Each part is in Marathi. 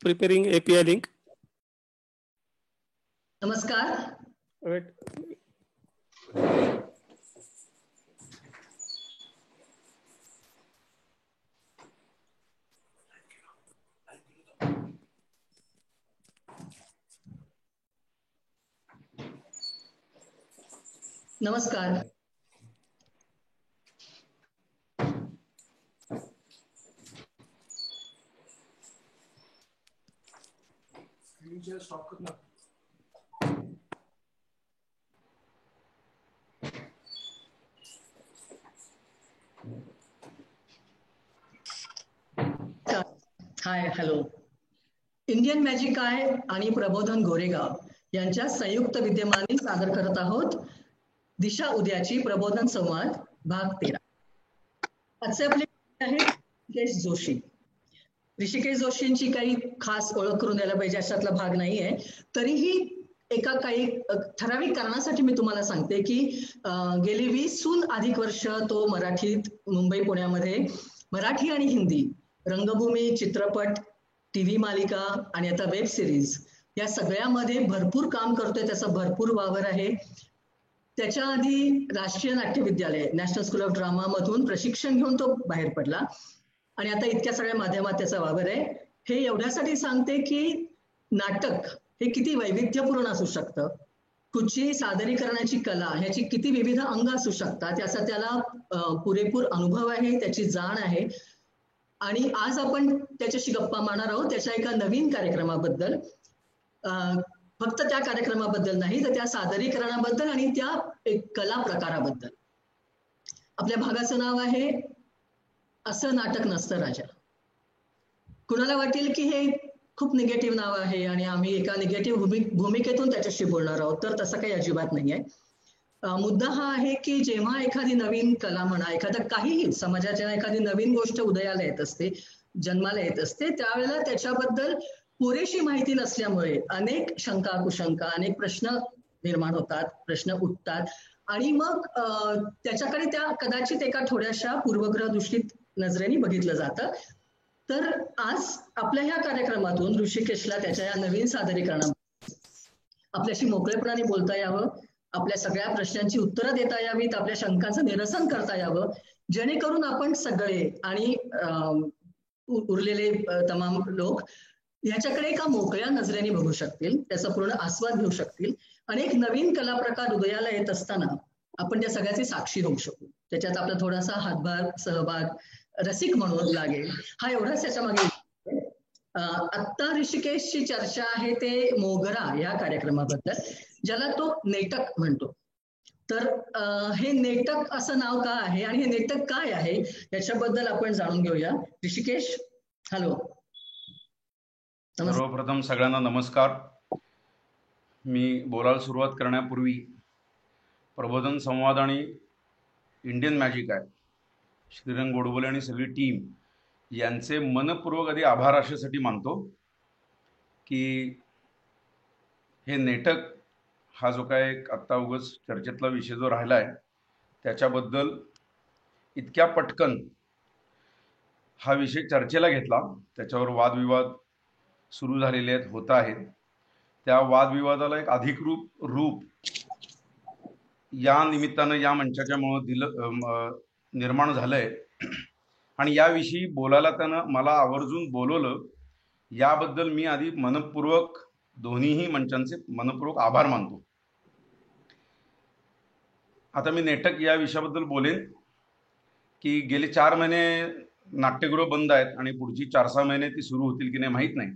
Preparing API link. नमस्कार. Wait. नमस्कार. Hi hello. Indian magic I आणि प्रबोधन गोरेगाव यांच्या संयुक्त विद्यमाने सादर करत आहोत दिशा उद्याची प्रबोधन संवाद भाग 13. आजचे आपले आहे ऋषिकेश जोशी. ऋषिकेश जोशींची काही खास ओळख करून द्यायला पाहिजे अशातला भाग नाहीये. तरीही एका काही ठराविक कारणासाठी मी तुम्हाला सांगते की गेली 20हून अधिक वर्ष तो मराठीत मुंबई पुण्यामध्ये मराठी आणि हिंदी रंगभूमी, चित्रपट, टीव्ही मालिका आणि आता वेब सिरीज या सगळ्यामध्ये भरपूर काम करतोय. त्याचा भरपूर वावर आहे. त्याच्या आधी राष्ट्रीय नाट्य विद्यालय नॅशनल स्कूल ऑफ ड्रामा मधून प्रशिक्षण घेऊन तो बाहेर पडला आणि आता इतक्या सगळ्या माध्यमात त्याचा वावर आहे. हे एवढ्यासाठी सांगते की नाटक हे किती वैविध्यपूर्ण असू शकतं, कुठची सादरीकरणाची कला ह्याची किती विविध अंग असू शकतात याचा त्याला पुरेपूर अनुभव आहे, त्याची जाण आहे. आणि आज आपण त्याच्याशी गप्पा मारणार आहोत त्याच्या एका नवीन कार्यक्रमाबद्दल. फक्त त्या कार्यक्रमाबद्दल नाही तर त्या सादरीकरणाबद्दल आणि त्या एक कला प्रकाराबद्दल. आपल्या भागाचं नाव आहे असं नाटक नसतं राजा. कुणाला वाटेल की हे खूप निगेटिव्ह नाव आहे आणि आम्ही एका निगेटिव्ह भूमिकेतून त्याच्याशी बोलणार आहोत, तर तसं काही अजिबात नाहीये. मुद्दा हा आहे की जेव्हा एखादी नवीन कला म्हणा, एखादा काहीही समाजाच्या एखादी नवीन गोष्ट उदयाला येत असते, जन्माला येत असते, त्यावेळेला त्याच्याबद्दल पुरेशी माहिती नसल्यामुळे अनेक शंका कुशंका, अनेक प्रश्न निर्माण होतात, प्रश्न उठतात आणि मग त्याच्याकडे त्या कदाचित एका थोड्याशा पूर्वग्रह दूषित नजरेने बघितलं जातं. तर आज आपल्या ह्या कार्यक्रमातून ऋषिकेशला त्याच्या या नवीन सादरीकरणात आपल्याशी मोकळेपणाने बोलता यावं, आपल्या सगळ्या प्रश्नांची उत्तरं देता यावीत, आपल्या शंकांचं निरसन करता यावं, जेणेकरून आपण सगळे आणि उरलेले तमाम लोक ह्याच्याकडे एका मोकळ्या नजरेने बघू शकतील, त्याचा पूर्ण आस्वाद घेऊ शकतील आणि एक नवीन कला प्रकार उदयाला येत असताना आपण त्या सगळ्याची साक्षी होऊ शकू. त्याच्यात आपला थोडासा हातभार, सहभाग, रसिक म्हणून लागेल, हा एवढाच त्याच्या मागे. आत्ता ऋषिकेशची चर्चा आहे ते मोगरा या कार्यक्रमाबद्दल, ज्याला तो नेटक म्हणतो. तर हे नेटक असं नाव का आहे आणि हे नेटक काय आहे याच्याबद्दल आपण जाणून घेऊया. ऋषिकेश, हॅलो. सर्वप्रथम सगळ्यांना नमस्कार. मी बोलायला सुरुवात करण्यापूर्वी प्रबोधन संवाद आणि इंडियन मॅजिक आहे श्रीरंग गोडबोले आणि सगळी टीम यांचे मनपूर्वक आधी आभार अशासाठी मानतो की हे नेटक हा जो काय आत्ता उगाच चर्चेतला विषय जो राहिला आहे त्याच्याबद्दल इतक्या पटकन हा विषय चर्चेला घेतला. त्याच्यावर वादविवाद सुरू झालेले आहेत, होत आहेत. त्या वादविवादाला एक अधिकृत रूप या निमित्तानं या मंचाच्यामुळं निर्माण झालंय आणि याविषयी बोलायला त्यानं मला आवर्जून बोलवलं. याबद्दल मी आधी मनपूर्वक दोन्हीही मंचांचे मनपूर्वक आभार मानतो. आता मी नेटक या विषयाबद्दल बोलेन की गेले 4 महिने नाट्यगृह बंद आहेत आणि पुढची 4-6 महिने ती सुरू होतील की नाही माहीत नाही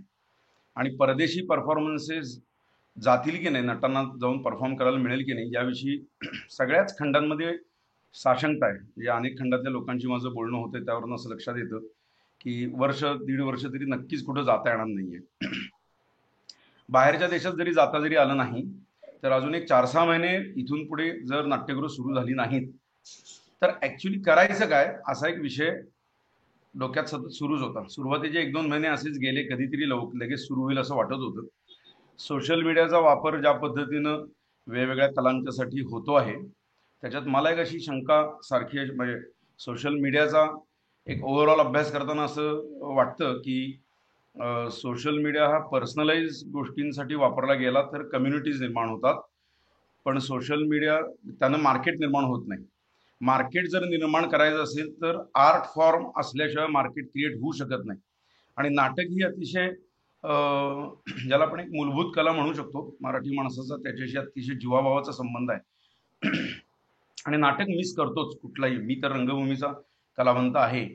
आणि परदेशी परफॉर्मन्सेस जातील की नाही, नटांना जाऊन परफॉर्म करायला मिळेल की नाही याविषयी सगळ्याच खंडांमध्ये साशंकता आहे. म्हणजे अनेक खंडातल्या लोकांशी माझं बोलणं होतं, त्यावरून असं लक्षात येतं की वर्ष 1.5 वर्ष तरी नक्कीच कुठं जाता येणार नाहीये. बाहेरच्या देशात जरी जाता जरी आलं नाही तर अजून एक 4-6 महिने इथून पुढे जर नाट्यगृह सुरू झाली नाहीत तर ऍक्च्युली करायचं काय असा एक विषय डोक्यात सतत सुरूच होता. सुरुवातीचे 1-2 महिने असेच गेले, कधीतरी लगेच सुरू होईल असं वाटत होतं. सोशल मीडियाचा वापर ज्या पद्धतीनं वेगवेगळ्या कलांच्यासाठी होतो आहे त्याच्यात मला एक अशी शंका सारखी म्हणजे सोशल मीडियाचा एक ओव्हरऑल अभ्यास करताना असं वाटतं की सोशल मीडिया हा पर्सनलाइज गोष्टींसाठी वापरला गेला तर कम्युनिटीज निर्माण होतात, पण सोशल मीडिया त्यानं मार्केट निर्माण होत नाही. मार्केट जर निर्माण करायचं असेल तर आर्ट फॉर्म असल्याशिवाय मार्केट क्रिएट होऊ शकत नाही. आणि नाटक ही अतिशय ज्याला आपण एक मूलभूत कला म्हणू शकतो मराठी माणसाचा, त्याच्याशी अतिशय जीवाभावाचा संबंध आहे. आणि नाटक मिस करतोच कुठलाही. मी तर रंगभूमीचा कलावंत आहे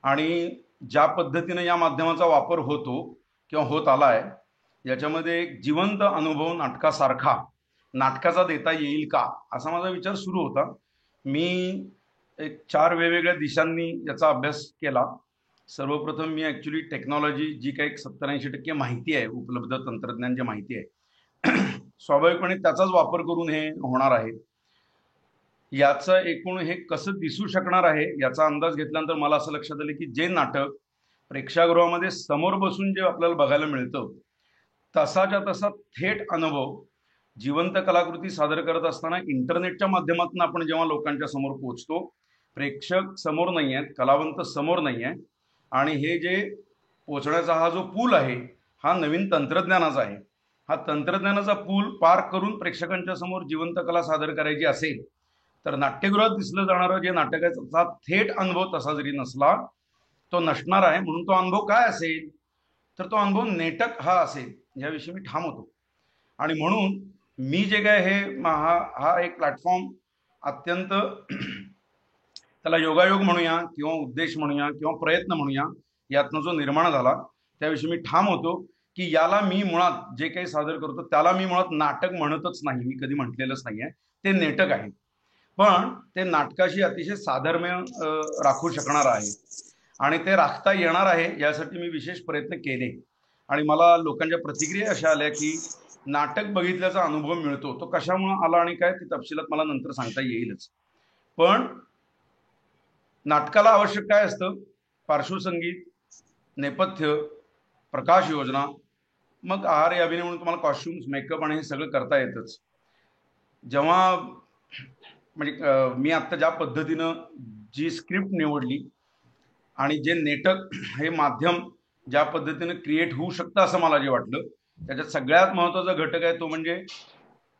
आणि ज्या पद्धतीने या माध्यमाचा वापर होतो किंवा होत आला आहे याच्यामध्ये एक जिवंत अनुभव नाटकासारखा नाटकाचा देता येईल का असा माझा विचार सुरू होता. मी एक 4 वेगवेगळ्या दिशांनी याचा अभ्यास केला. सर्वप्रथम मी ॲक्च्युली टेक्नॉलॉजी जी काही 70-80% माहिती आहे, उपलब्ध तंत्रज्ञान जे माहिती आहे, स्वाभाविकपणे त्याचाच वापर करून हे होणार आहे. याचं एकूण हे कसं दिसू शकणार आहे याचा अंदाज घेतल्यानंतर मला असं लक्षात आलं की जे नाटक प्रेक्षागृहामध्ये समोर बसून जे आपल्याला बघायला मिळतं तसाच्या तसा थेट अनुभव जिवंत कलाकृती सादर करत असताना इंटरनेटच्या माध्यमातून आपण जेव्हा लोकांच्या समोर पोहोचतो, प्रेक्षक समोर नाही आहेत, कलावंत समोर नाही आहे, आणि हे जे पोचण्याचा हा जो पूल आहे हा नवीन तंत्रज्ञानाचा आहे. हा तंत्रज्ञानाचा पूल पार करून प्रेक्षकांच्या समोर जिवंत कला सादर करायची असेल तर नाट्यगृहात दिसलं जाणारं जे नाटकाचा थेट अनुभव तसा जरी नसला तो नसणार आहे. म्हणून तो अनुभव काय असेल तर तो अनुभव नेटक हा असेल याविषयी मी ठाम होतो. आणि म्हणून मी जे काय हे हा एक प्लॅटफॉर्म अत्यंत त्याला योगायोग म्हणूया किंवा उद्देश म्हणूया किंवा प्रयत्न म्हणूया यातनं जो निर्माण झाला त्याविषयी मी ठाम होतो की याला मी मुळात जे काही सादर करतो त्याला मी मुळात नाटक म्हणतच नाही, मी कधी म्हटलेलंच नाही आहे. ते नेटक आहे, पण ते नाटकाशी अतिशय साधर्म्य राखू शकणार आहे आणि ते राखता येणार आहे यासाठी मी विशेष प्रयत्न केले. आणि मला लोकांच्या प्रतिक्रिया अशा आल्या की नाटक बघितल्याचा अनुभव मिळतो. तो कशामुळे आला आणि काय ते तपशिलात मला नंतर सांगता येईलच. पण नाटकाला आवश्यक काय असतं? पार्श्वसंगीत, नेपथ्य, प्रकाश योजना, मग आहार अभिनय म्हणून तुम्हाला कॉस्ट्युम्स, मेकअप आणि हे सगळं करता येतच. जेव्हा म्हणजे मी आत्ता ज्या पद्धतीनं जी स्क्रिप्ट निवडली आणि जे नेटक हे माध्यम ज्या पद्धतीनं क्रिएट होऊ शकतं असं मला जे वाटलं, त्याच्यात सगळ्यात महत्त्वाचा घटक आहे तो म्हणजे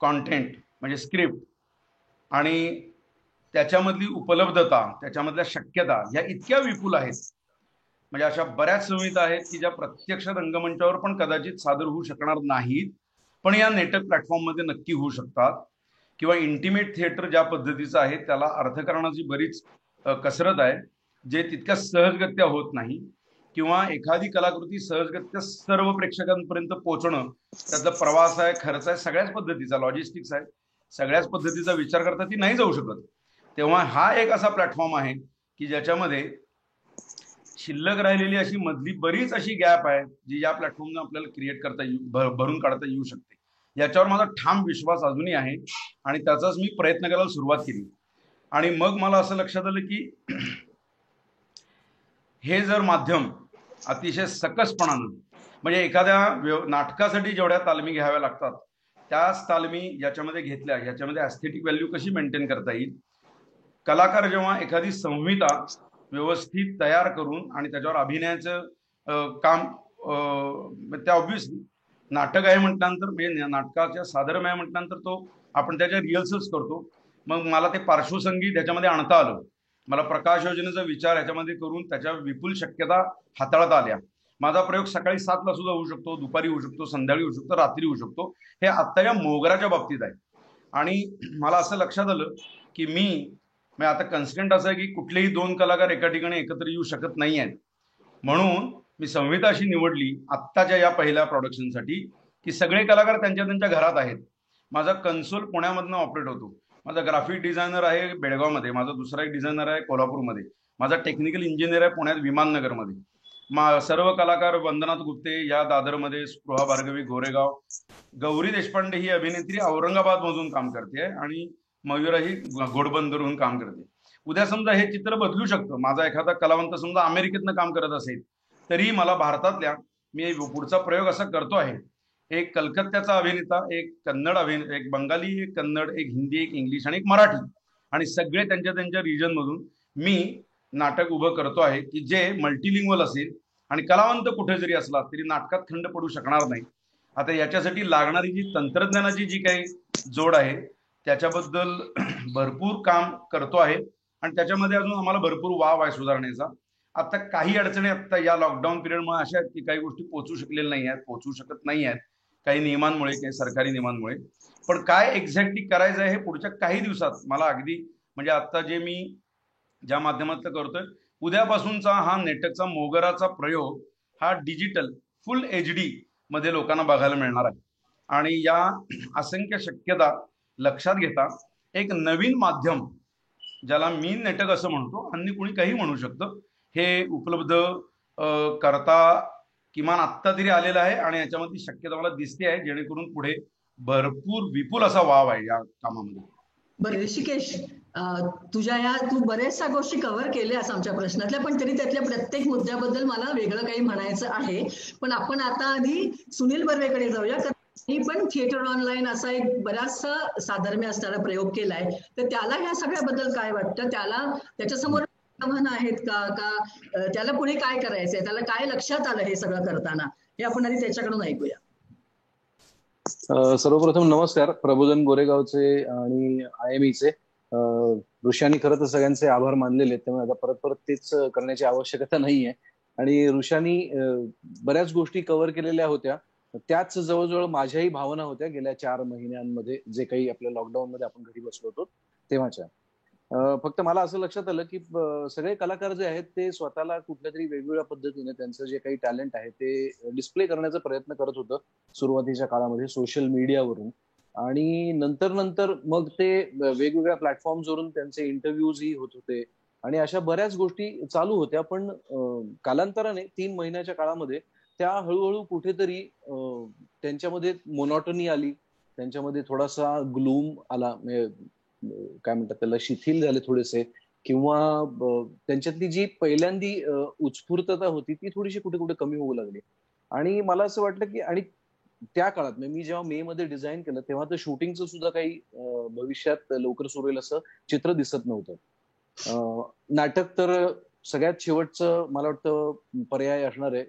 कॉन्टेंट, म्हणजे स्क्रिप्ट. आणि त्याच्यामधली उपलब्धता, त्याच्यामधल्या शक्यता ह्या इतक्या विपुल आहेत, म्हणजे अशा बऱ्याच संहिता आहेत की ज्या प्रत्यक्ष रंगमंचावर पण कदाचित सादर होऊ शकणार नाहीत, पण या नेटक प्लॅटफॉर्ममध्ये नक्की होऊ शकतात. किंवा इंटिमेट थिएटर ज्या पद्धतीचं आहे त्याला अर्थकारणाची बरीच कसरत आहे, जे तितक्या सहजगत्या होत नाही. किंवा एखादी कलाकृती सहजगत्या सर्व प्रेक्षकांपर्यंत पोहोचणं, त्याचा प्रवास आहे, खर्च आहे, सगळ्याच पद्धतीचा लॉजिस्टिक्स आहे, सगळ्याच पद्धतीचा विचार करता ती नाही जाऊ शकत. तेव्हा हा एक असा प्लॅटफॉर्म आहे की ज्याच्यामध्ये शिल्लक राहिलेली अशी मधली बरीच अशी गॅप आहे जी या प्लॅटफॉर्मने आपल्याला क्रिएट करता भरून काढता येऊ शकते. याच्यावर माझा ठाम विश्वास अजूनही आहे आणि त्याचाच मी प्रयत्न करायला सुरुवात केली. आणि मग मला असं लक्षात आलं की हे जर माध्यम अतिशय सकसपणानं, म्हणजे एखाद्या नाटकासाठी जेवढ्या तालमी घ्याव्या लागतात त्याच तालमी याच्यामध्ये घेतल्या, याच्यामध्ये ॲस्थेटिक व्हॅल्यू कशी मेंटेन करता येईल. कलाकार जेव्हा एखादी संहिता व्यवस्थित तयार करून आणि त्याच्यावर अभिनयाचं काम, त्या ऑब्व्हियसली नाटक आहे म्हटल्यानंतर, म्हणजे नाटकाच्या सादरमय आहे म्हटल्यानंतर तो आपण त्याच्या रिहर्सल्स करतो. मग मला ते पार्श्वसंगीत ह्याच्यामध्ये आणता आलं, मला प्रकाश योजनेचा विचार ह्याच्यामध्ये करून त्याच्या विपुल शक्यता हाताळता आल्या. माझा प्रयोग सकाळी 7ला सुद्धा होऊ शकतो, दुपारी होऊ शकतो, संध्याकाळी होऊ शकतो, रात्री होऊ शकतो. हे आत्ता या मोगराच्या बाबतीत आहे. आणि मला असं लक्षात आलं की मी आता कन्स्टंट असं आहे की कुठलेही 2 कलाकार एका ठिकाणी एकत्र येऊ शकत नाही आहेत. म्हणून मी संहिता अशी निवडली आत्ताच्या या पहिल्या प्रोडक्शनसाठी की सगळे कलाकार त्यांच्या त्यांच्या घरात आहेत. माझा कन्सोल पुण्यामधनं ऑपरेट होतो, माझा ग्राफिक डिझायनर आहे बेळगावमध्ये, माझा दुसरा एक डिझायनर आहे कोल्हापूरमध्ये, माझा टेक्निकल इंजिनियर आहे पुण्यात विमाननगरमध्ये, सर्व कलाकार वंदनाथ गुप्ते या दादरमध्ये, स्पृहा भार्गवी गोरेगाव, गौरी देशपांडे ही अभिनेत्री औरंगाबादमधून काम करते आणि मयुरा ही घोडबंदरहून काम करते. उद्या समजा हे चित्र बदलू शकतं, माझा एखादा कलावंत समजा अमेरिकेतनं काम करत असेल तरी मला भारतातल्या, मी पुढचा प्रयोग असा करतो आहे, एक कलकत्त्याचा अभिनेता, एक कन्नड अभिनेता, एक बंगाली, एक कन्नड, एक हिंदी, एक इंग्लिश आणि एक मराठी, आणि सगळे त्यांच्या त्यांच्या रिजनमधून मी नाटक उभं करतो आहे की जे मल्टीलिंग्वल असेल आणि कलावंत कुठे जरी असला तरी नाटकात खंड पडू शकणार नाही. आता याच्यासाठी लागणारी जी तंत्रज्ञानाची जी काही जोड आहे त्याच्याबद्दल भरपूर काम करतो आहे आणि त्याच्यामध्ये अजून आम्हाला भरपूर वाव आहे सुधारणेचा. आता काही अडचणी आता या लॉकडाऊन पिरियडमुळे अशा आहेत की काही गोष्टी पोहोचू शकलेल्या नाही आहेत, पोहोचू शकत नाही आहेत काही नियमांमुळे, काही सरकारी नियमांमुळे. पण काय एक्झॅक्टली करायचं आहे हे पुढच्या काही दिवसात मला अगदी म्हणजे आता जे मी ज्या माध्यमातलं करतोय उद्यापासूनचा हा नेटकचा मोगराचा प्रयोग हा डिजिटल फुल HD मध्ये लोकांना बघायला मिळणार आहे. आणि या असंख्य शक्यता लक्षात घेता एक नवीन माध्यम ज्याला मी नेटक असं म्हणतो, अन्य कुणी काही म्हणू शकतं, हे उपलब्ध करता किमान आत्ता तरी आलेलं आहे आणि याच्यामध्ये शक्यता मला दिसते आहे जेणेकरून पुढे भरपूर विपुल असा वाव आहे या कामामध्ये. बरं ऋषिकेश, तू बऱ्याचशा गोष्टी कव्हर केल्यास आमच्या प्रश्नातल्या, पण तरी त्यातल्या प्रत्येक मुद्द्याबद्दल मला वेगळं काही म्हणायचं आहे. पण आपण आता आधी सुनील बर्वेकडे जाऊया, कारण मी पण थिएटर ऑनलाईन असा एक बराचसा साधर्म्य असणारा प्रयोग केलाय, तर त्याला ह्या सगळ्याबद्दल काय वाटतं? त्याच्यासमोर आव्हानं आहेत का त्याला पुढे काय करायचंय, त्याला काय लक्षात आलं हे सगळं करताना, हे आपण आधी त्याच्याकडून ऐकूया. सर्वप्रथम नमस्कार. प्रबोधन गोरेगावचे आणि IME चे ऋषानी खरं तर सगळ्यांचे आभार मानलेले, त्यामुळे आता परत परत तेच करण्याची आवश्यकता नाहीये. आणि ऋषानी बऱ्याच गोष्टी कव्हर केलेल्या होत्या, त्याच जवळजवळ माझ्याही भावना होत्या गेल्या 4 महिन्यांमध्ये, जे काही आपल्या लॉकडाऊन मध्ये आपण घरी बसलो होतो तेव्हाच्या. फक्त मला असं लक्षात आलं की सगळे कलाकार जे आहेत ते स्वतःला कुठल्या तरी वेगवेगळ्या पद्धतीने त्यांचं जे काही टॅलेंट आहे ते डिस्प्ले करण्याचा प्रयत्न करत होतं सुरुवातीच्या काळामध्ये सोशल मीडियावरून. आणि नंतर नंतर मग ते वेगवेगळ्या प्लॅटफॉर्मवरून त्यांचे इंटरव्ह्यूजही होत होते आणि अशा बऱ्याच गोष्टी चालू होत्या. पण कालांतराने 3 महिन्याच्या काळामध्ये त्या हळूहळू कुठेतरी त्यांच्यामध्ये मोनोटनी आली, त्यांच्यामध्ये थोडासा ग्लूम आला, काय म्हणतात त्याला, शिथिल झाले थोडेसे, किंवा त्यांच्यातली जी पहिल्यांदी उत्स्फूर्तता होती ती थोडीशी कुठे कुठे कमी होऊ लागली. आणि मला असं वाटलं की, आणि त्या काळात मी जेव्हा मे मध्ये डिझाईन केलं तेव्हा तर शूटिंगचं सुद्धा काही भविष्यात लवकर सुरू होईल असं चित्र दिसत नव्हतं. नाटक तर सगळ्यात शेवटचं मला वाटतं पर्याय असणार आहे,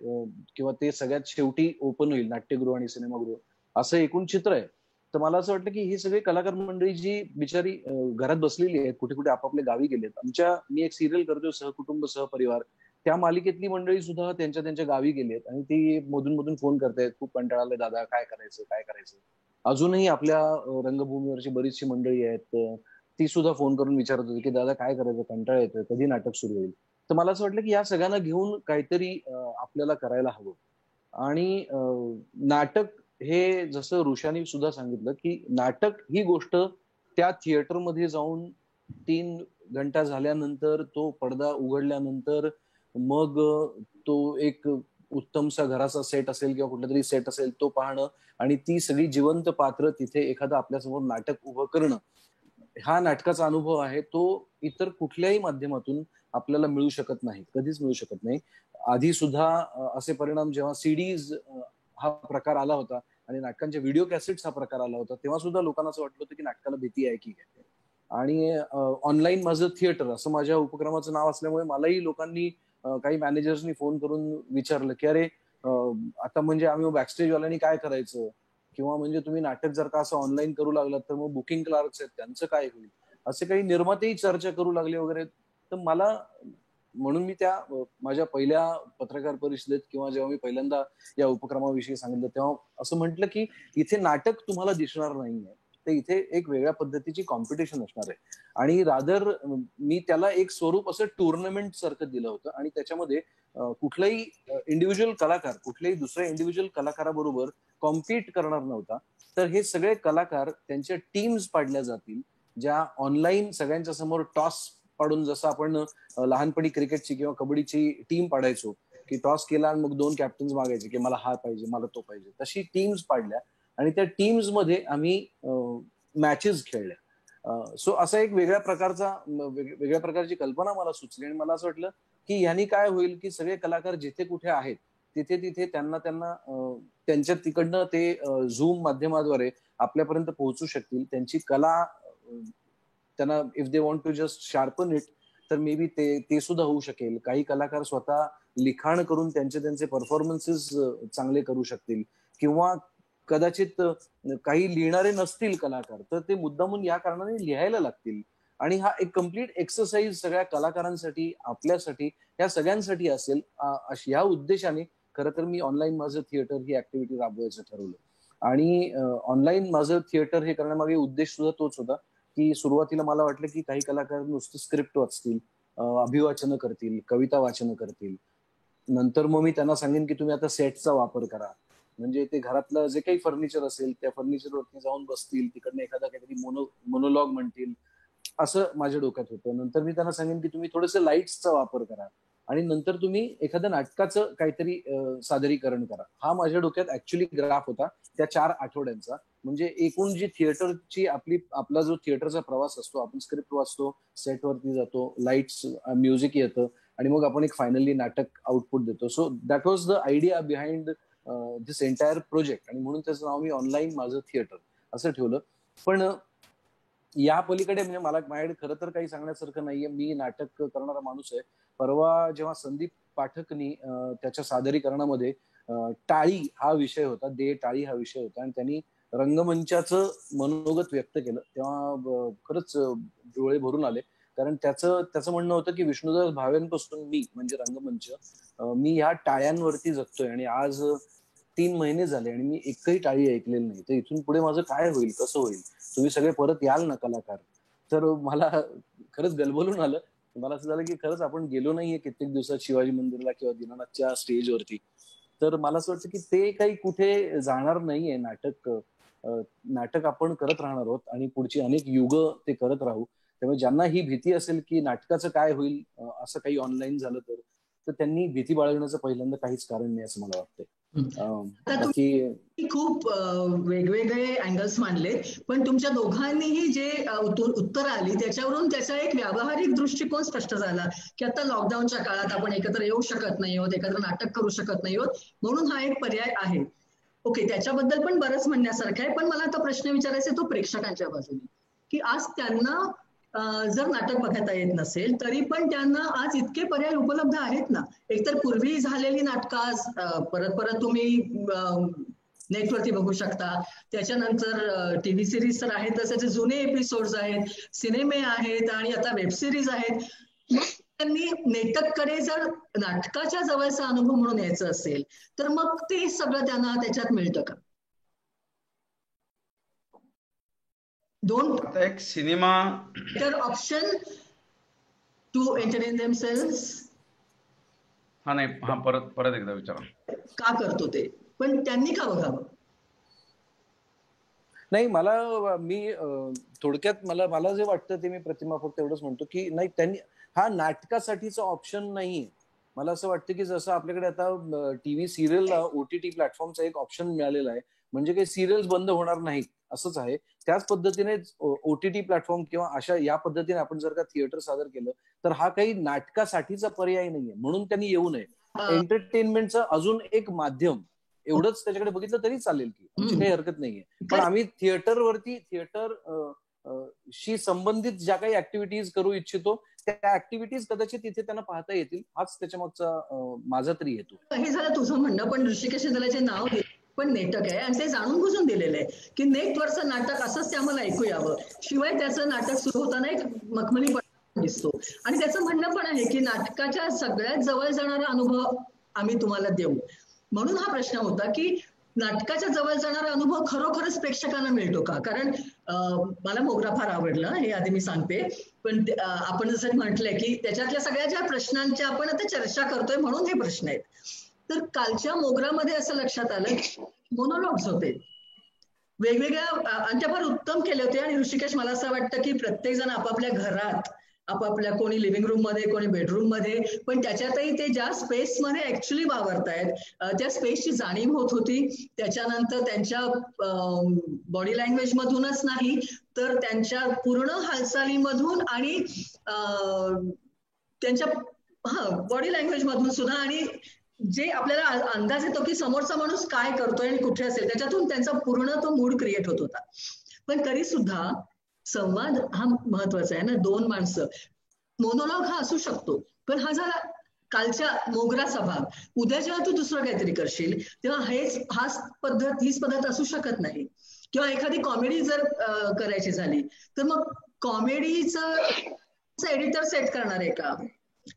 किंवा ते सगळ्यात शेवटी ओपन होईल, नाट्यगृह आणि सिनेमागृह असं एकूण चित्र आहे. तर मला असं वाटतं की ही सगळी कलाकार मंडळी जी बिचारी घरात बसलेली आहेत, कुठे कुठे आपापल्या गावी गेलेत. मी एक सिरियल करतोय सहकुटुंब सहपरिवार, त्या मालिकेतली मंडळी सुद्धा त्यांच्या त्यांच्या गावी गेलेत आणि ती मधून मधून फोन करतायत, खूप कंटाळा आलाय दादा, काय करायचं काय करायचं. अजूनही आपल्या रंगभूमीवरची बरीचशी मंडळी आहेत, ती सुद्धा फोन करून विचारत होती की दादा काय करायचं, कंटाळा येतोय, कधी नाटक सुरू होईल. तर मला असं वाटलं की या सगळ्यांना घेऊन काहीतरी आपल्याला करायला हवं. आणि नाटक हे, जसं ऋषानी सुद्धा सांगितलं की नाटक ही गोष्ट त्या थिएटरमध्ये जाऊन 3 घंटा झाल्यानंतर, तो पडदा उघडल्यानंतर, मग तो एक उत्तमसा घराचा सेट असेल किंवा कुठला तरी सेट असेल तो पाहणं, आणि ती सगळी जिवंत पात्र तिथे एखादं आपल्यासमोर नाटक उभं करणं, हा नाटकाचा अनुभव आहे, तो इतर कुठल्याही माध्यमातून आपल्याला मिळू शकत नाही, कधीच मिळू शकत नाही. आधी सुद्धा असे परिणाम जेव्हा सीडीज हा प्रकार आला होता आणि नाटकांचे व्हिडिओ कॅसेट्स हा प्रकार आला होता, तेव्हा सुद्धा लोकांना असं वाटलं होतं की नाटकाला भीती आहे की काय. आणि ऑनलाईन माझं थिएटर असं माझ्या उपक्रमाचं नाव असल्यामुळे मलाही लोकांनी, काही मॅनेजर्सनी फोन करून विचारलं की अरे आता म्हणजे आम्ही बॅकस्टेजवाल्यांनी काय करायचं, किंवा म्हणजे तुम्ही नाटक जर का असं ऑनलाईन करू लागलात तर मग बुकिंग क्लार्क्स आहेत त्यांचं काय होईल, असे काही निर्मातेही चर्चा करू लागले वगैरे. तर म्हणून मी त्या माझ्या पहिल्या पत्रकार परिषदेत किंवा जेव्हा मी पहिल्यांदा या उपक्रमाविषयी सांगितलं तेव्हा असं म्हटलं की इथे नाटक तुम्हाला दिसणार नाहीये, तर इथे एक वेगळ्या पद्धतीची कॉम्पिटिशन असणार आहे. आणि रादर मी त्याला एक स्वरूप असं टुर्नामेंट सारखं दिलं होतं, आणि त्याच्यामध्ये कुठलाही इंडिव्हिज्युअल कलाकार कुठल्याही दुसऱ्या इंडिव्हिज्युअल कलाकाराबरोबर कॉम्पीट करणार नव्हता. तर हे सगळे कलाकार त्यांच्या टीम्स पाडल्या जातील, ज्या ऑनलाईन सगळ्यांच्या समोर टॉस पाडून, जसं आपण लहानपणी क्रिकेटची किंवा कबड्डीची टीम पाडायचो की टॉस केला आणि मग 2 कॅप्टन्स मागायचे की मला हा पाहिजे, मला तो पाहिजे, तशी टीम्स पाडल्या आणि त्या टीम्स मध्ये आम्ही मॅचेस खेळल्या. सो असा एक वेगळ्या प्रकारची कल्पना मला सुचली, आणि मला असं वाटलं की यांनी काय होईल की सगळे कलाकार जिथे कुठे आहेत तिथे तिथे त्यांना त्यांच्या तिकडनं ते झूम माध्यमाद्वारे आपल्यापर्यंत पोहोचू शकतील. त्यांची कला त्यांना, if they want to just sharpen it, तर मे बी ते सुद्धा होऊ शकेल. काही कलाकार स्वतः लिखाण करून त्यांचे परफॉर्मन्सेस चांगले करू शकतील, किंवा कदाचित काही लिहिणारे नसतील कलाकार, तर ते मुद्दामून या कारणाने लिहायला लागतील. आणि हा एक कम्प्लीट एक्सरसाइज सगळ्या कलाकारांसाठी, आपल्यासाठी, या सगळ्यांसाठी असेल. ह्या उद्देशाने खरं तर मी ऑनलाईन माझं थिएटर ही ऍक्टिव्हिटी राबवायचं ठरवलं. आणि ऑनलाईन माझं थिएटर हे करण्यामागे उद्देश सुद्धा तोच होता, की सुरुवातीला मला वाटलं की काही कलाकार नुसतं स्क्रिप्ट वाचतील, अभिवाचनं करतील, कविता वाचनं करतील. नंतर मग मी त्यांना सांगेन की तुम्ही आता सेटचा वापर करा, म्हणजे ते घरातलं जे काही फर्निचर असेल त्या फर्निचरवरती जाऊन बसतील, तिकडनं एखादा काहीतरी मोनोलॉग म्हणतील, असं माझ्या डोक्यात होतं. नंतर मी त्यांना सांगेन की तुम्ही थोडंसं लाईट्सचा वापर करा, आणि नंतर तुम्ही एखाद्या नाटकाचं काहीतरी सादरीकरण करा. हा माझ्या डोक्यात ऍक्च्युली ग्राफ होता त्या 4 आठवड्यांचा. म्हणजे एकूण जी थिएटरची आपला जो थिएटरचा प्रवास असतो, आपण स्क्रिप्ट वाचतो, सेटवरती जातो, लाईट्स, म्युझिक येतं, आणि मग आपण एक फायनली नाटक आउटपुट देतो. So that was the idea behind this entire project, आणि म्हणून त्याचं नाव मी ऑनलाईन माझं थिएटर असं ठेवलं. पण या पलीकडे म्हणजे माझ्याकडे खरं तर काही सांगण्यासारखं नाहीये. मी नाटक करणारा माणूस आहे. परवा जेव्हा संदीप पाठकनी त्याच्या सादरीकरणामध्ये टाळी हा विषय होता, दे टाळी हा विषय होता, आणि त्यांनी रंगमंचाचं मनोगत व्यक्त केलं, तेव्हा खरंच डोळे भरून आले. कारण त्याचं म्हणणं होतं की विष्णुदास भावेंपासून मी, म्हणजे रंगमंच, मी ह्या टाळ्यांवरती जगतोय, आणि आज 3 महिने झाले आणि मी एकही टाळी ऐकलेली नाही. तर इथून पुढे माझं काय होईल, कसं होईल, तुम्ही सगळे परत याल ना कलाकार? तर मला खरंच गलबलून आलं. मला असं झालं की खरंच आपण गेलो नाहीये कित्येक दिवसात शिवाजी मंदिरला किंवा दीनानाथच्या स्टेजवरती. तर मला असं वाटतं की ते काही कुठे जाणार नाहीये. नाटक आपण करत राहणार आहोत, आणि पुढची अनेक युग ते करत राहू. त्यामुळे ज्यांना ही भीती असेल की नाटकाचं काय होईल असं काही ऑनलाईन झालं तर त्यांनी भीती बाळगण्याचं पहिल्यांदा काहीच कारण नाही असं मला वाटतंय. बाकी खूप वेगवेगळे अँगल्स मांडले, पण तुमच्या दोघांनीही जे उत्तर आली त्याच्यावरून त्याचा एक व्यावहारिक दृष्टिकोन स्पष्ट झाला की आता लॉकडाऊनच्या काळात आपण एकत्र येऊ शकत नाही आहोत, एकत्र नाटक करू शकत नाही आहोत, म्हणून हा एक पर्याय आहे. ओके, त्याच्याबद्दल पण बरंच म्हणण्यासारखं आहे. पण मला आता प्रश्न विचारायचा आहे तो प्रेक्षकांच्या बाजूने, की आज त्यांना जर नाटक बघता येत नसेल तरी पण त्यांना आज इतके पर्याय उपलब्ध आहेत ना. एकतर पूर्वी झालेली नाटकं आज परत तुम्ही नेटवरती बघू शकता. त्याच्यानंतर टीव्ही सिरीज तर आहेत, तसेच जुने एपिसोड्स आहेत, सिनेमे आहेत, आणि आता वेब सिरीज आहेत. मग त्यांनी नेटककडे जर नाटकाच्या जवळचा अनुभव म्हणून यायचं असेल तर मग ते सगळं त्यांना त्याच्यात मिळतं का? आता एक cinema option to entertain themselves. परत एकदा विचारा. का करतो ते, पण त्यांनी का बघावं? नाही, मी थोडक्यात मला जे वाटतं ते मी प्रतिमा फक्त एवढंच म्हणतो की नाही, त्यांनी हा नाटकासाठीचा ऑप्शन नाहीये. मला असं वाटतं की जसं आपल्याकडे आता टीव्ही सिरियलला ओटीटी प्लॅटफॉर्मचा एक ऑप्शन मिळालेला आहे, म्हणजे काही सिरियल्स बंद होणार नाहीत असंच आहे. त्याच पद्धतीने ओटीटी प्लॅटफॉर्म किंवा अशा या पद्धतीने आपण जर का थिएटर सादर केलं तर हा काही नाटकासाठीचा पर्याय नाहीये, म्हणून त्यांनी येऊ नये. एंटरटेनमेंटचं अजून एक माध्यम एवढंच त्याच्याकडे बघितलं तरी चालेल की, आमची काही हरकत नाहीये. पण आम्ही थिएटर शी संबंधित ज्या काही ऍक्टिव्हिटीज करू इच्छितो त्या ऍक्टिव्हिटीज कदाचित तिथे त्यांना पाहता येतील, हाच त्याच्या मागचा माझा तरी हेतू. हे झालं तुझं म्हणणं, पण ऋषिकेश दलाचे नाव पण नेटक आहे आणि ते जाणून बुजून दिलेलं आहे की नेटवरचं नाटक असंच ते आम्हाला ऐकू यावं. शिवाय त्याचं नाटक सुरू होताना एक मखमलीपणा दिसतो, आणि त्याचं म्हणणं पण आहे की नाटकाच्या सगळ्यात जवळ जाणारा अनुभव आम्ही तुम्हाला देऊ. म्हणून हा प्रश्न होता की नाटकाच्या जवळ जाणारा अनुभव खरोखरच प्रेक्षकांना मिळतो का? कारण मला मोगरा फार आवडलं, हे आधी मी सांगते. पण आपण जसं म्हटलंय की त्याच्यातल्या सगळ्या ज्या प्रश्नांच्या आपण आता चर्चा करतोय म्हणून हे प्रश्न आहेत. तर कालच्या मोगरामध्ये असं लक्षात आलं की मोनोलॉग्स होते वेगवेगळ्या, आणि त्या फार उत्तम केले होते. आणि ऋषिकेश, मला असं वाटतं की प्रत्येक जण आपापल्या घरात, आपापल्या कोणी लिव्हिंग रूम मध्ये, कोणी बेडरूम मध्ये, पण त्याच्यातही ते ज्या स्पेसमध्ये ऍक्च्युली वावरतायत त्या स्पेसची जाणीव होत होती. त्याच्यानंतर त्यांच्या बॉडी लँग्वेज मधूनच नाही तर त्यांच्या पूर्ण हालचालीमधून आणि त्यांच्या बॉडी लँग्वेज मधून सुद्धा, आणि जे आपल्याला अंदाज येतो की समोरचा माणूस काय करतोय आणि कुठे असेल, त्याच्यातून त्यांचा पूर्ण तो मूड क्रिएट होत होता. पण तरी सुद्धा संवाद हा महत्वाचा आहे ना. दोन माणसं, मोनोलॉग हा असू शकतो, पण हा झाला कालच्या मोगराचा भाग, उद्या जेव्हा तू दुसरं काहीतरी करशील तेव्हा हीच पद्धत असू शकत नाही. किंवा एखादी कॉमेडी जर करायची झाली तर मग कॉमेडीचं एडिटर सेट करणार आहे का,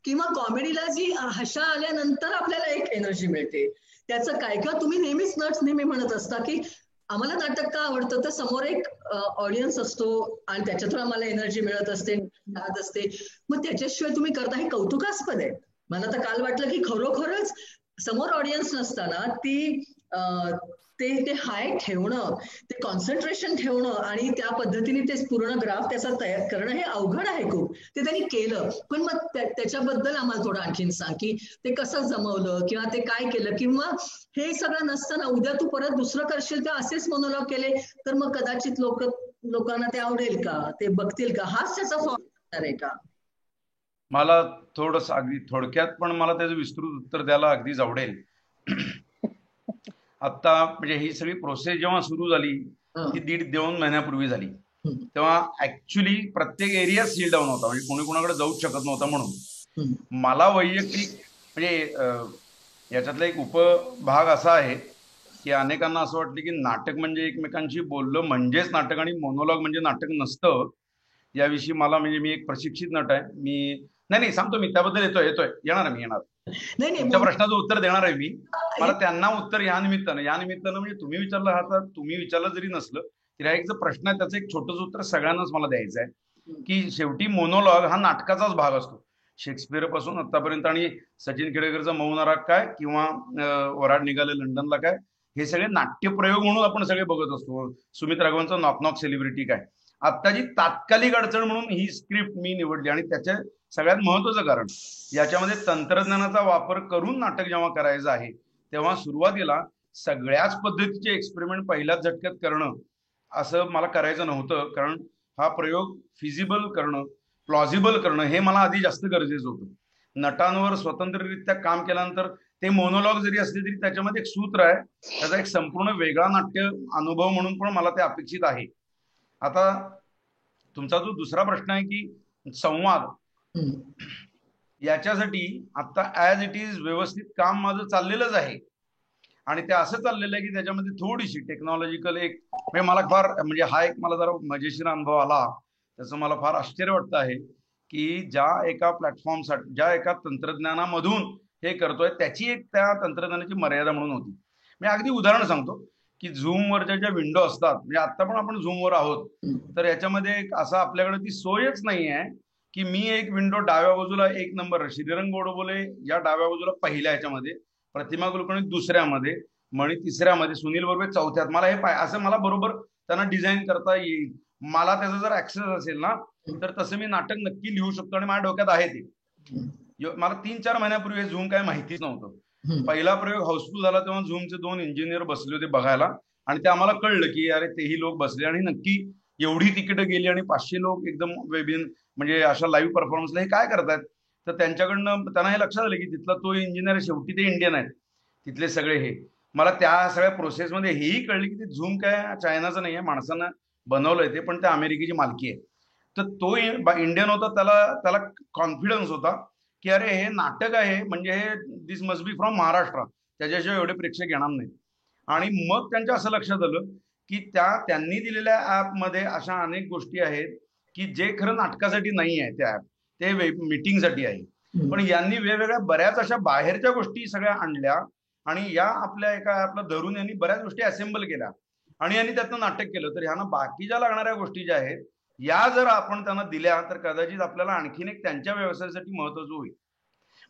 किंवा कॉमेडीला जी हशा आल्यानंतर आपल्याला एक एनर्जी मिळते त्याचं काय, किंवा तुम्ही नेहमी म्हणत असता की आम्हाला नाटक का आवडतं तर समोर एक ऑडियन्स असतो आणि त्याच्यातून आम्हाला एनर्जी मिळत असते, राहत असते, मग त्याच्याशिवाय तुम्ही करता हे कौतुकास्पद आहे. मला तर काल वाटलं की खरोखरच समोर ऑडियन्स नसताना ते हाय ठेवणं, ते कॉन्सन्ट्रेशन ठेवणं आणि त्या पद्धतीने ते पूर्ण ग्राफ त्याचा तयार करणं हे अवघड आहे खूप. ते त्यांनी केलं, पण मग त्याच्याबद्दल आम्हाला थोडं आणखीन सांग की ते कसं जमवलं किंवा ते काय केलं, किंवा हे सगळं नसताना उद्या तू परत दुसरं करशील का असेच मोनोलॉग केले तर मग कदाचित लोकांना ते आवडेल का, ते बघतील का, हाच त्याचा फॉर्म आहे का? मला थोडंसं अगदी थोडक्यात पण मला त्याचं विस्तृत उत्तर द्यायला अगदीच आवडेल. आता म्हणजे ही सगळी प्रोसेस जेव्हा सुरू झाली ती 1.5-2 महिन्यापूर्वी झाली, तेव्हा ऍक्च्युली प्रत्येक एरिया सील डाऊन होता, म्हणजे कोणी कोणाकडे जाऊच शकत नव्हता. म्हणून मला वैयक्तिक म्हणजे याच्यातला एक उपभाग असा आहे की अनेकांना असं वाटलं की नाटक म्हणजे एकमेकांशी बोललं म्हणजेच नाटक आणि मोनोलॉग म्हणजे नाटक नसतं. याविषयी मला म्हणजे मी एक प्रशिक्षित नट आहे, मी नाही सांगतो, मी त्याबद्दल येणार तुमच्या प्रश्नाचं उत्तर देणार आहे मी. मला त्यांना उत्तर या निमित्तानं म्हणजे तुम्ही विचारलं हा तर तुम्ही विचारलं जरी नसलं तरी हा एक जो प्रश्न आहे त्याचं एक छोटंसं उत्तर सगळ्यांनाच मला द्यायचं आहे की शेवटी मोनोलॉग हा नाटकाचाच भाग असतो. शेक्सपियर पासून आतापर्यंत, आणि सचिन खेडेकरचा मौन राग काय किंवा वराड निघाले लंडनला काय, हे सगळे नाट्यप्रयोग म्हणून आपण सगळे बघत असतो. सुमित राघवनचा नॉक नॉक सेलिब्रिटी काय. आत्ताची तात्कालिक अडचण म्हणून ही स्क्रिप्ट मी निवडली, आणि त्याचे सगळ्यात महत्वाचं कारण याच्यामध्ये तंत्रज्ञानाचा वापर करून नाटक जेव्हा करायचं आहे तेव्हा सुरुवातीला सगळ्याच पद्धतीचे एक्सपेरिमेंट पहिल्याच झटक्यात करणं असं मला करायचं नव्हतं, कारण हा प्रयोग फिजिबल करणं, प्लॉजिबल करणं हे मला आधी जास्त गरजेचं होतं. नटांवर स्वतंत्ररित्या काम केल्यानंतर ते मोनोलॉग जरी असले तरी त्याच्यामध्ये एक सूत्र आहे, त्याचा एक संपूर्ण वेगळा नाट्य अनुभव म्हणून पण मला ते अपेक्षित आहे. आता तुमचा जो दुसरा प्रश्न आहे की संवाद, याच्यासाठी आता ऍज इट इज व्यवस्थित काम माझं चाललेलंच आहे, आणि ते असं चाललेलं आहे की त्याच्यामध्ये थोडीशी टेक्नॉलॉजिकल एक म्हणजे मला फार म्हणजे हा एक मला जरा मजेशीर अनुभव आला, त्याचं मला फार आश्चर्य वाटतं आहे की ज्या एका प्लॅटफॉर्मसाठी ज्या एका तंत्रज्ञानामधून हे करतोय त्याची एक त्या तंत्रज्ञानाची मर्यादा म्हणून होती. मी अगदी उदाहरण सांगतो की झूमवरच्या ज्या विंडो असतात, म्हणजे आता पण आपण झूमवर आहोत, तर याच्यामध्ये असं आपल्याकडे ती सोयच नाही आहे की मी एक विंडो डाव्या बाजूला 1 नंबर श्रीरंग गोडबोले या डाव्या बाजूला पहिल्या ह्याच्यामध्ये, प्रतिमा कुलकर्णी दुसऱ्यामध्ये, मणी तिसऱ्यामध्ये, सुनील बर्वे चौथ्यात, मला हे असं मला बरोबर त्यांना डिझाईन करता येईल. मला त्याचा जर ऍक्सेस असेल ना तर तसं मी नाटक नक्की लिहू शकतो, आणि माझ्या डोक्यात आहे ते. मला 3-4 महिन्यापूर्वी हे झूम काय माहितीच नव्हतं. पहिला प्रयोग हाऊसफुल झाला तेव्हा झूमचे 2 इंजिनियर बसले होते बघायला, आणि ते आम्हाला कळलं की अरे तेही लोक बसले, आणि नक्की एवढी तिकीट गेली आणि 500 लोक एकदम म्हणजे अशा लाईव्ह परफॉर्मन्सला हे काय करतायत. तर त्यांच्याकडनं त्यांना हे लक्षात आलं की तिथला तो इंजिनियर शेवटी ते इंडियन आहेत तिथले सगळे. हे मला त्या सगळ्या प्रोसेसमध्ये हेही कळले की ते झूम काय चायनाचं नाही आहे, माणसानं बनवलंय ते, पण त्या अमेरिकेची मालकी आहे. तर तो इंडियन होता, त्याला कॉन्फिडन्स होता की अरे हे नाटक आहे म्हणजे हे दिस मस्ट बी फ्रॉम महाराष्ट्र, त्याच्याशिवाय एवढे प्रेक्षक येणार नाही. आणि मग त्यांच्या असं लक्षात आलं की त्यांनी दिलेल्या ऍपमध्ये अशा अनेक गोष्टी आहेत की जे खरं नाटकासाठी नाही आहे, त्या ऍप ते मीटिंगसाठी आहे. पण यांनी वेगवेगळ्या बऱ्याच अशा बाहेरच्या गोष्टी सगळ्या आणल्या, आणि या आपल्या एका ऍपला धरून यांनी बऱ्याच गोष्टी असेंबल केल्या, आणि यांनी त्यातनं नाटक केलं. तर ह्यांना बाकीच्या लागणाऱ्या गोष्टी ज्या आहेत या जर आपण त्यांना दिल्या तर कदाचित आपल्याला आणखीन एक त्यांच्या व्यवसायासाठी महत्वाचं होईल.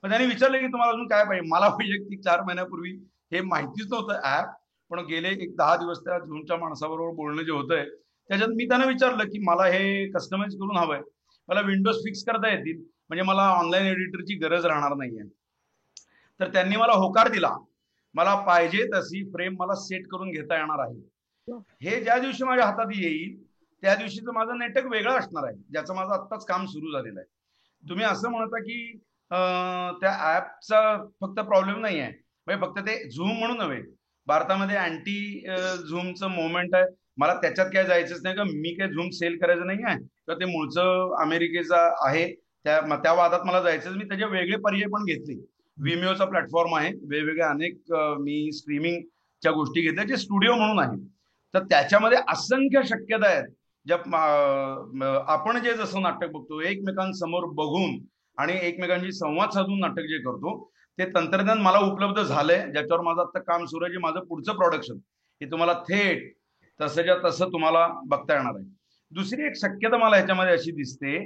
पण त्यांनी विचारलं की तुम्हाला अजून काय पाहिजे. मला वैयक्तिक 4 महिन्यापूर्वी हे माहितीच नव्हतं ऍप, पण गेले एक 10 दिवस त्या झूमच्या माणसाबरोबर बोलणं जे होतंय त्याच्यात मी त्यांना विचारलं की मला हे कस्टमाइज करून हवंय, मला विंडोज फिक्स करता येतील, म्हणजे मला ऑनलाईन एडिटरची गरज राहणार नाहीये. तर त्यांनी मला होकार दिला, मला पाहिजे तशी फ्रेम मला सेट करून घेता येणार आहे. हे ज्या दिवशी माझ्या हातात येईल त्या दिवशीचं माझं नाटक वेगळं असणार आहे, ज्याचं माझं आत्ताच काम सुरू झालेलं आहे. तुम्ही असं म्हणता की त्या ऍपचा फक्त प्रॉब्लेम नाही आहे, म्हणजे फक्त ते झूम म्हणून नव्हे, भारतामध्ये अँटी झूमचं मुवमेंट आहे. मला त्याच्यात काय जायचंच नाही का, मी काय झूम सेल करायचं नाही आहे, तर ते मूळचं अमेरिकेचं आहे त्या वादात मला जायचं, मी त्याचे वेगळे पर्याय पण घेतले. विमिओचा प्लॅटफॉर्म आहे, वेगवेगळ्या अनेक मी स्ट्रीमिंगच्या गोष्टी घेतल्या जे स्टुडिओ म्हणून आहे. तर त्याच्यामध्ये असंख्य शक्यता आहेत ज्या आपण जे जसं नाटक बघतो एकमेकांसमोर बघून आणि एकमेकांशी संवाद साधून नाटक जे करतो ते तंत्रज्ञान मला उपलब्ध झालंय, ज्याच्यावर माझं आता काम सुरू आहे. माझं पुढचं प्रोडक्शन हे तुम्हाला थेट तसंच्या तसं तुम्हाला बघता येणार आहे. दुसरी एक शक्यता मला ह्याच्यामध्ये अशी दिसते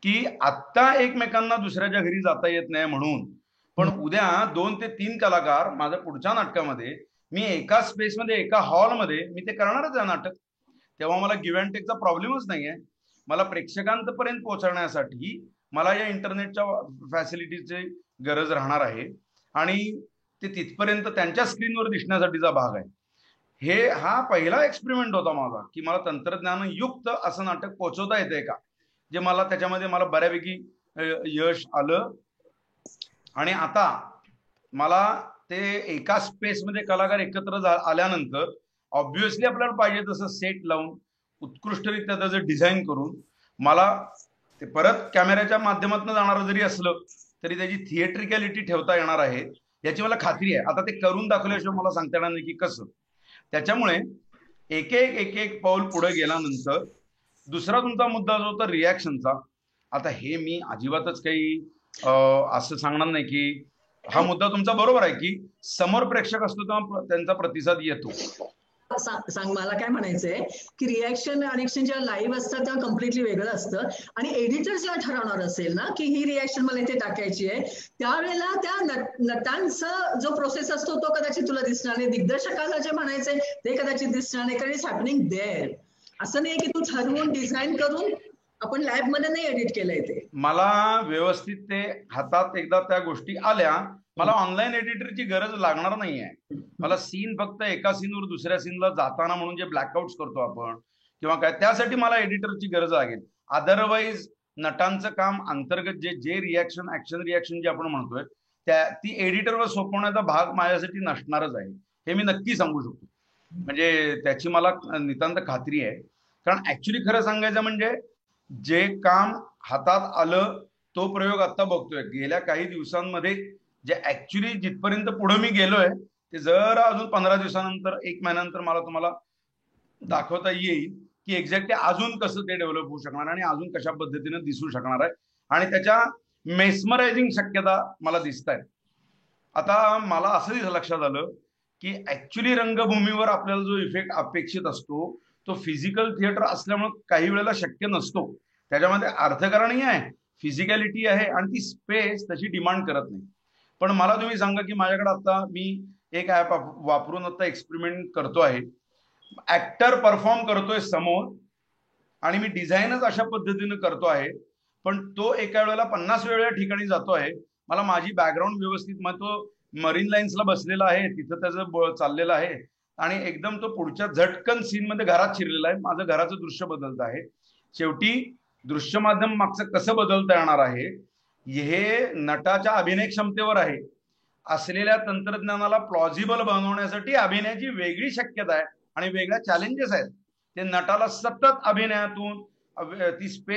की आत्ता एकमेकांना दुसऱ्याच्या घरी जाता येत नाही म्हणून, पण उद्या 2 ते 3 कलाकार माझ्या पुढच्या नाटकामध्ये मी एका स्पेसमध्ये एका हॉलमध्ये मी ते करणारच आहे नाटक. तेव्हा मला गिव्ह अँड टेकचा प्रॉब्लेमच नाहीये. मला प्रेक्षकांपर्यंत पोहोचण्यासाठी मला या इंटरनेटच्या फॅसिलिटीची गरज राहणार आहे आणि ते तिथपर्यंत त्यांच्या स्क्रीनवर दिसण्यासाठीचा भाग आहे. हा पहिला एक्सपेरिमेंट होता माझा की मला तंत्रज्ञानयुक्त असं नाटक पोहोचवता येते का, जे मला त्याच्यामध्ये मला बऱ्यापैकी यश आलं. आणि आता मला ते एका स्पेसमध्ये कलाकार एकत्र आल्यानंतर ऑब्व्हियसली आपल्याला पाहिजे तसं सेट लावून उत्कृष्टरित्या त्याचं डिझाईन करून मला ते परत कॅमेऱ्याच्या माध्यमातून जाणारं जरी असलं तरी त्याची थिएट्रिकॅलिटी ठेवता येणार आहे याची मला खात्री आहे. आता ते करून दाखवल्याशिवाय मला सांगता येणार नाही की कसं. त्याच्यामुळे एक एक पाऊल पुढे गेल्यानंतर दुसरा तुमचा मुद्दा जो होता रिॲक्शनचा, आता हे मी अजिबातच काही असं सांगणार नाही की हा मुद्दा तुमचा बरोबर आहे की समोर प्रेक्षक असतो तेव्हा त्यांचा प्रतिसाद येतो. सांग मला काय म्हणायचंय की रिॲक्शन जेव्हा लाईव्ह असतात तेव्हा कम्प्लिटली वेगळं असतं आणि एडिटर जेव्हा ठरवणार असेल ना की ही रिॲक्शन मला इथे टाकायची आहे, त्यावेळेला त्या नटांचा जो प्रोसेस असतो तो कदाचित तुला दिसणार नाही, दिग्दर्शकाला जे म्हणायचंय ते कदाचित दिसणार नाही, कारण इट्स हॅपनिंग देअर. असं नाही की तू ठरवून डिझाईन करून आपण लॅब मध्ये नाही एडिट केलंय ते. मला व्यवस्थित ते हातात एकदा त्या गोष्टी आल्या, मला ऑनलाईन एडिटरची गरज लागणार नाहीये. मला सीन फक्त एका सीनवर दुसऱ्या सीनला जाताना म्हणून जे ब्लॅकआउट्स करतो आपण किंवा काय, त्यासाठी मला एडिटरची गरज लागेल. अदरवाईज नटांचं काम अंतर्गत जे रिॲक्शन ऍक्शन रिॲक्शन जे आपण म्हणतोय ती एडिटरवर सोपवण्याचा भाग माझ्यासाठी नसणारच आहे, हे मी नक्की सांगू शकतो. म्हणजे त्याची मला नितांत खात्री आहे. कारण ऍक्च्युली खरं सांगायचं म्हणजे जे काम हातात आलं तो प्रयोग आता बघतोय. गेल्या काही दिवसांमध्ये जे ऍक्च्युली जिथपर्यंत पुढे मी गेलोय ते जर अजून 15 दिवसानंतर 1 महिन्यानंतर मला तुम्हाला दाखवता येईल की एक्झॅक्टली अजून कसं ते डेव्हलप होऊ शकणार आणि अजून कशा पद्धतीने दिसू शकणार आहे आणि त्याच्या मेस्मरायझिंग शक्यता मला दिसत आहेत. आता मला असंही लक्षात आलं की ऍक्च्युली रंगभूमीवर आपल्याला जो इफेक्ट अपेक्षित असतो तो फिजिकल थिएटर असल्यामुळे काही वेळेला शक्य नसतो. त्याच्यामध्ये अर्थकारणही आहे, फिजिकॅलिटी आहे आणि ती स्पेस तशी डिमांड करत नाही. पण मला तुम्ही सांगा की माझ्याकडे आता मी एक ऍप वापरून आता एक्सपेरिमेंट करतो आहे. ऍक्टर परफॉर्म करतोय समोर आणि मी डिझाईनच अशा पद्धतीने करतो आहे, पण तो एका वेळेला 50 वेगवेगळ्या ठिकाणी जातो आहे. मला माझी बॅकग्राऊंड व्यवस्थित, मग तो मरीन लाईन्सला बसलेला आहे, तिथं त्याचं चाललेलं आहे आणि एकदम तो पुढच्या झटकन सीन मध्ये घरात शिरलेला आहे. माझं घराचं दृश्य बदलत आहे. शेवटी दृश्य माध्यम मागचं कसं बदलता येणार आहे हे नटाच्या अभिनय क्षमतेवर आहे. असलेल्या तंत्रज्ञानाला प्लॉजिबल बनवण्यासाठी अभिनयाची वेगळी शक्यता आहे आणि वेगळ्या चॅलेंजेस आहेत. ते नटाला सतत अभिनयातून ती स्पेस